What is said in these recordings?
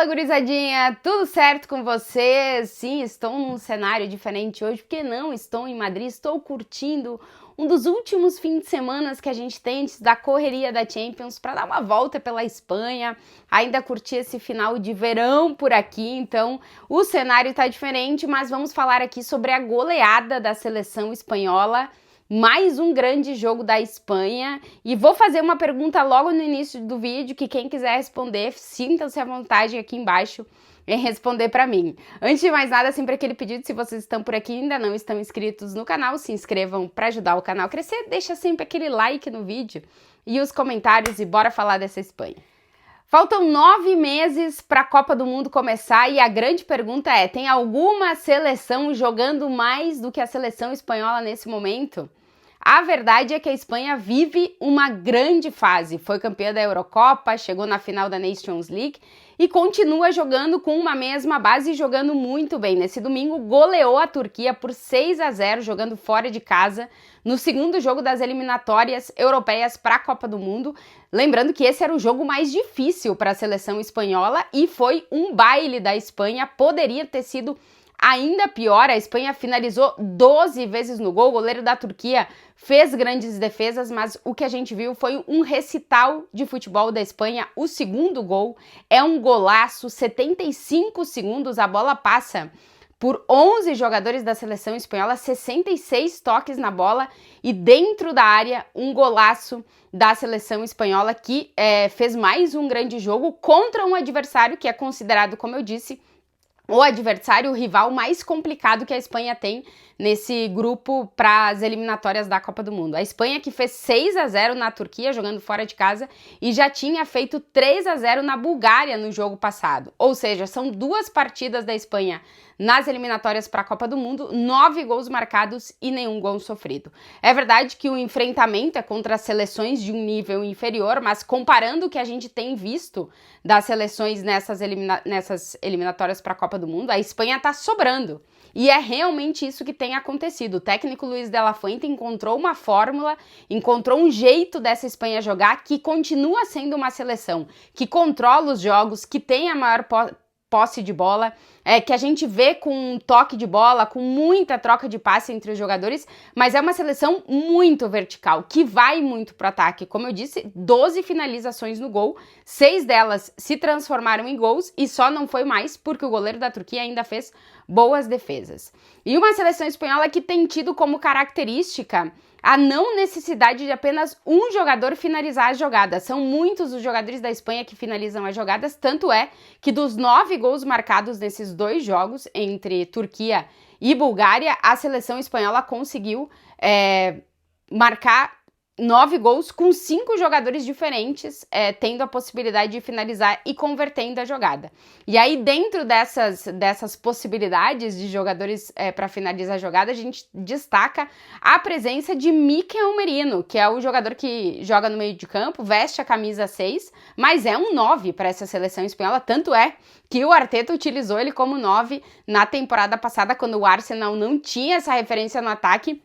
Fala, gurizadinha! Tudo certo com vocês? Sim, estou num cenário diferente hoje, porque não estou em Madrid, estou curtindo um dos últimos fins de semana que a gente tem antes da correria da Champions para dar uma volta pela Espanha, ainda curtir esse final de verão por aqui, então o cenário está diferente, mas vamos falar aqui sobre a goleada da seleção espanhola. Mais um grande jogo da Espanha e vou fazer uma pergunta logo no início do vídeo que quem quiser responder, sinta-se à vontade aqui embaixo em responder para mim. Antes de mais nada, sempre aquele pedido, se vocês estão por aqui e ainda não estão inscritos no canal, se inscrevam para ajudar o canal a crescer, deixa sempre aquele like no vídeo e os comentários e bora falar dessa Espanha. Faltam 9 meses para a Copa do Mundo começar e a grande pergunta é, tem alguma seleção jogando mais do que a seleção espanhola nesse momento? A verdade é que a Espanha vive uma grande fase, foi campeã da Eurocopa, chegou na final da Nations League e continua jogando com uma mesma base e jogando muito bem. Nesse domingo goleou a Turquia por 6-0, jogando fora de casa, no segundo jogo das eliminatórias europeias para a Copa do Mundo. Lembrando que esse era o jogo mais difícil para a seleção espanhola e foi um baile da Espanha, poderia ter sido ainda pior, a Espanha finalizou 12 vezes no gol, o goleiro da Turquia fez grandes defesas, mas o que a gente viu foi um recital de futebol da Espanha. O segundo gol é um golaço, 75 segundos, a bola passa por 11 jogadores da seleção espanhola, 66 toques na bola e dentro da área um golaço da seleção espanhola que fez mais um grande jogo contra um adversário que é considerado, como eu disse, o adversário, o rival mais complicado que a Espanha tem nesse grupo para as eliminatórias da Copa do Mundo. A Espanha que fez 6-0 na Turquia, jogando fora de casa, e já tinha feito 3-0 na Bulgária no jogo passado. Ou seja, são duas partidas da Espanha nas eliminatórias para a Copa do Mundo, 9 gols marcados e nenhum gol sofrido. É verdade que o enfrentamento é contra seleções de um nível inferior, mas comparando o que a gente tem visto das seleções nessas eliminatórias para a Copa do Mundo, a Espanha está sobrando. E é realmente isso que tem acontecido. O técnico Luis de la Fuente encontrou uma fórmula, encontrou um jeito dessa Espanha jogar que continua sendo uma seleção que controla os jogos, que tem a maior posse de bola, que a gente vê com um toque de bola, com muita troca de passe entre os jogadores, mas é uma seleção muito vertical, que vai muito pro ataque. Como eu disse, 12 finalizações no gol, 6 delas se transformaram em gols e só não foi mais porque o goleiro da Turquia ainda fez boas defesas. E uma seleção espanhola que tem tido como característica a não necessidade de apenas um jogador finalizar as jogadas. São muitos os jogadores da Espanha que finalizam as jogadas, tanto é que dos 9 gols marcados nesses dois jogos, entre Turquia e Bulgária, a seleção espanhola conseguiu marcar 9 gols com 5 jogadores diferentes, tendo a possibilidade de finalizar e convertendo a jogada. E aí, dentro dessas possibilidades de jogadores para finalizar a jogada, a gente destaca a presença de Mikel Merino, que é o jogador que joga no meio de campo, veste a camisa 6, mas é um 9 para essa seleção espanhola, tanto é que o Arteta utilizou ele como 9 na temporada passada, quando o Arsenal não tinha essa referência no ataque.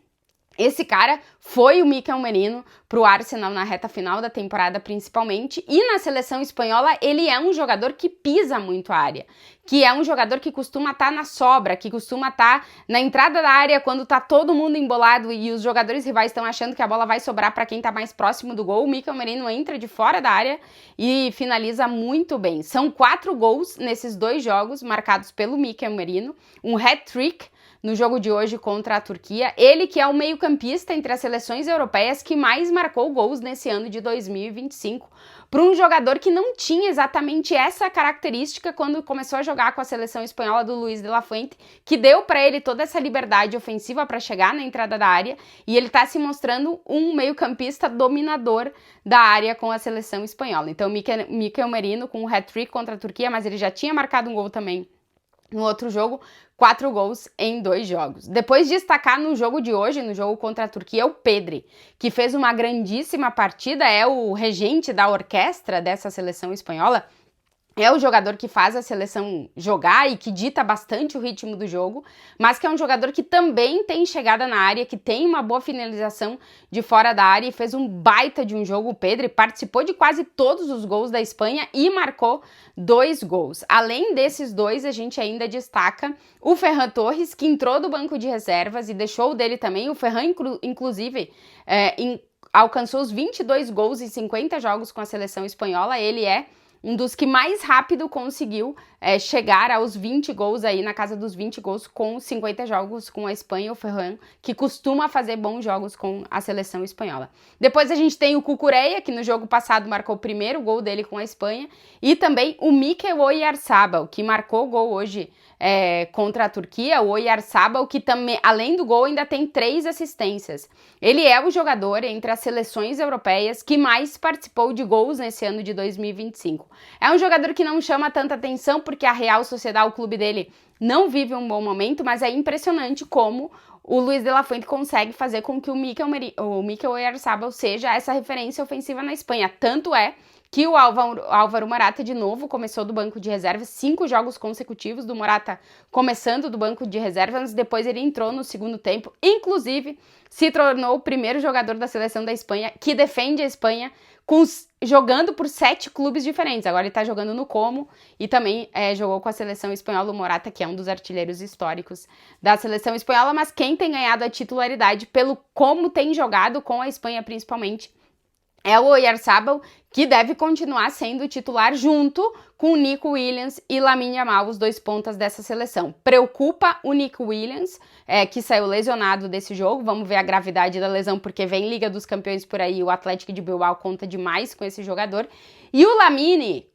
Esse cara foi o Mikel Merino para o Arsenal na reta final da temporada principalmente, e na seleção espanhola ele é um jogador que pisa muito a área, que é um jogador que costuma estar na sobra, que costuma estar na entrada da área quando está todo mundo embolado e os jogadores rivais estão achando que a bola vai sobrar para quem está mais próximo do gol. O Mikel Merino entra de fora da área e finaliza muito bem. São 4 gols nesses dois jogos marcados pelo Mikel Merino, um hat-trick no jogo de hoje contra a Turquia, ele que é o meio-campista entre as seleções europeias que mais marcou gols nesse ano de 2025, para um jogador que não tinha exatamente essa característica quando começou a jogar com a seleção espanhola do Luis de la Fuente, que deu para ele toda essa liberdade ofensiva para chegar na entrada da área, e ele está se mostrando um meio-campista dominador da área com a seleção espanhola. Então, Mikel Merino com um hat-trick contra a Turquia, mas ele já tinha marcado um gol também no outro jogo, 4 gols em 2 jogos. Depois de destacar no jogo de hoje, no jogo contra a Turquia, o Pedri, que fez uma grandíssima partida, é o regente da orquestra dessa seleção espanhola. é o jogador que faz a seleção jogar e que dita bastante o ritmo do jogo, mas que é um jogador que também tem chegada na área, que tem uma boa finalização de fora da área e fez um baita de um jogo. O Pedri participou de quase todos os gols da Espanha e marcou 2 gols. Além desses 2, a gente ainda destaca o Ferran Torres, que entrou do banco de reservas e deixou o dele também. O Ferran, inclusive, alcançou os 22 gols em 50 jogos com a seleção espanhola. Ele é um dos que mais rápido conseguiu chegar aos 20 gols aí, na casa dos 20 gols com 50 jogos com a Espanha, o Ferran, que costuma fazer bons jogos com a seleção espanhola. Depois a gente tem o Cucurella, que no jogo passado marcou o primeiro gol dele com a Espanha, e também o Mikel Oyarzabal, que marcou o gol hoje contra a Turquia. O Oyarzabal, que também, além do gol, ainda tem 3 assistências. Ele é o jogador entre as seleções europeias que mais participou de gols nesse ano de 2025. É um jogador que não chama tanta atenção porque a Real Sociedad, o clube dele, não vive um bom momento, mas é impressionante como o Luis de la Fuente consegue fazer com que o Mikel Oyarzabal seja essa referência ofensiva na Espanha. Tanto é que o Álvaro Morata, de novo, começou do banco de reservas, 5 jogos consecutivos do Morata começando do banco de reservas, depois ele entrou no segundo tempo, inclusive se tornou o primeiro jogador da seleção da Espanha que defende a Espanha jogando por 7 clubes diferentes. Agora ele tá jogando no Como e também jogou com a seleção espanhola. O Morata, que é um dos artilheiros históricos da seleção espanhola, mas quem tem ganhado a titularidade pelo como tem jogado com a Espanha principalmente é o Oyarzabal, que deve continuar sendo titular junto com o Nico Williams e Lamine Yamal, os 2 pontas dessa seleção. Preocupa o Nico Williams, que saiu lesionado desse jogo. Vamos ver a gravidade da lesão, porque vem Liga dos Campeões por aí, o Atlético de Bilbao conta demais com esse jogador. E o Lamine,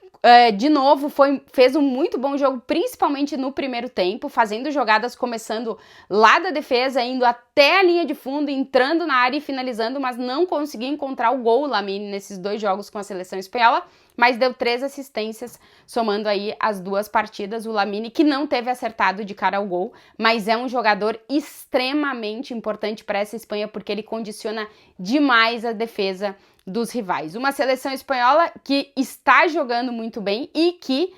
de novo, fez um muito bom jogo, principalmente no primeiro tempo, fazendo jogadas começando lá da defesa, indo até a linha de fundo, entrando na área e finalizando, mas não conseguiu encontrar o gol, o Lamine, nesses 2 jogos com a seleção espanhola, mas deu 3 assistências, somando aí as 2 partidas. O Lamine, que não teve acertado de cara ao gol, mas é um jogador extremamente importante para essa Espanha, porque ele condiciona demais a defesa dos rivais. Uma seleção espanhola que está jogando muito bem e que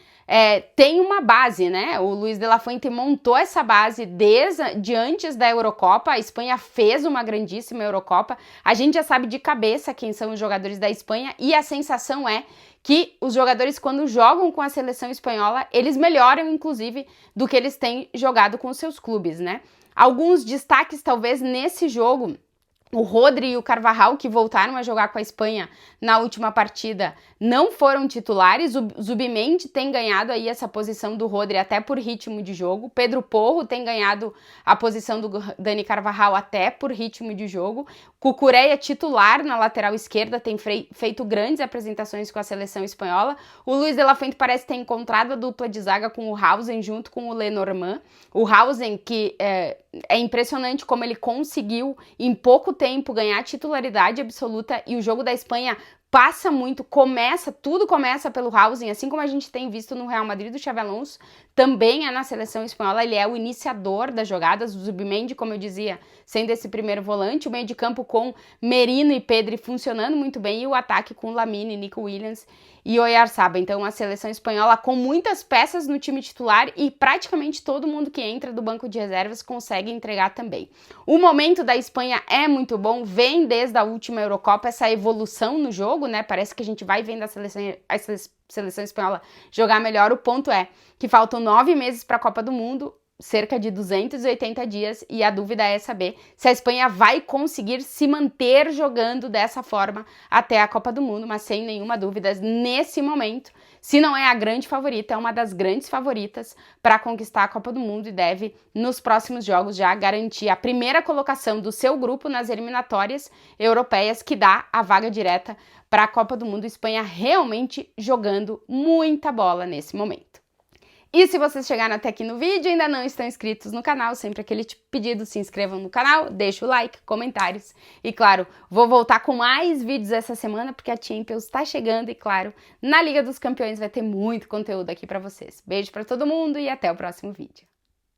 tem uma base, né? O Luis de la Fuente montou essa base desde antes da Eurocopa. A Espanha fez uma grandíssima Eurocopa. A gente já sabe de cabeça quem são os jogadores da Espanha e a sensação é que os jogadores, quando jogam com a seleção espanhola, eles melhoram, inclusive, do que eles têm jogado com os seus clubes, né? Alguns destaques, talvez, nesse jogo: o Rodri e o Carvajal, que voltaram a jogar com a Espanha na última partida, não foram titulares. O Zubimendi tem ganhado aí essa posição do Rodri até por ritmo de jogo. Pedro Porro tem ganhado a posição do Dani Carvajal até por ritmo de jogo. Cucurella, titular na lateral esquerda, tem feito grandes apresentações com a seleção espanhola. O Luis de la Fuente parece ter encontrado a dupla de zaga com o Hausen junto com o Lenormand. O Hausen, que é impressionante como ele conseguiu em pouco tempo ganhar titularidade absoluta, e o jogo da Espanha passa muito, tudo começa pelo Hausen, assim como a gente tem visto no Real Madrid do Xabi Alonso, também é na seleção espanhola. Ele é o iniciador das jogadas. O Zubimendi, como eu dizia, sendo esse primeiro volante, o meio de campo com Merino e Pedri funcionando muito bem, e o ataque com Lamine, Nico Williams e Oyarzabal. Então, a seleção espanhola com muitas peças no time titular e praticamente todo mundo que entra do banco de reservas consegue entregar também. O momento da Espanha é muito bom, vem desde a última Eurocopa essa evolução no jogo, né? Parece que a gente vai vendo a seleção espanhola jogar melhor. O ponto é que faltam 9 meses para a Copa do Mundo, cerca de 280 dias, e a dúvida é saber se a Espanha vai conseguir se manter jogando dessa forma até a Copa do Mundo. Mas sem nenhuma dúvida, nesse momento, se não é a grande favorita, é uma das grandes favoritas para conquistar a Copa do Mundo e deve, nos próximos jogos, já garantir a primeira colocação do seu grupo nas eliminatórias europeias, que dá a vaga direta para a Copa do Mundo. A Espanha realmente jogando muita bola nesse momento. E se vocês chegaram até aqui no vídeo e ainda não estão inscritos no canal, sempre aquele pedido, se inscrevam no canal, deixa o like, comentários. E claro, vou voltar com mais vídeos essa semana, porque a Champions está chegando e claro, na Liga dos Campeões vai ter muito conteúdo aqui para vocês. Beijo para todo mundo e até o próximo vídeo.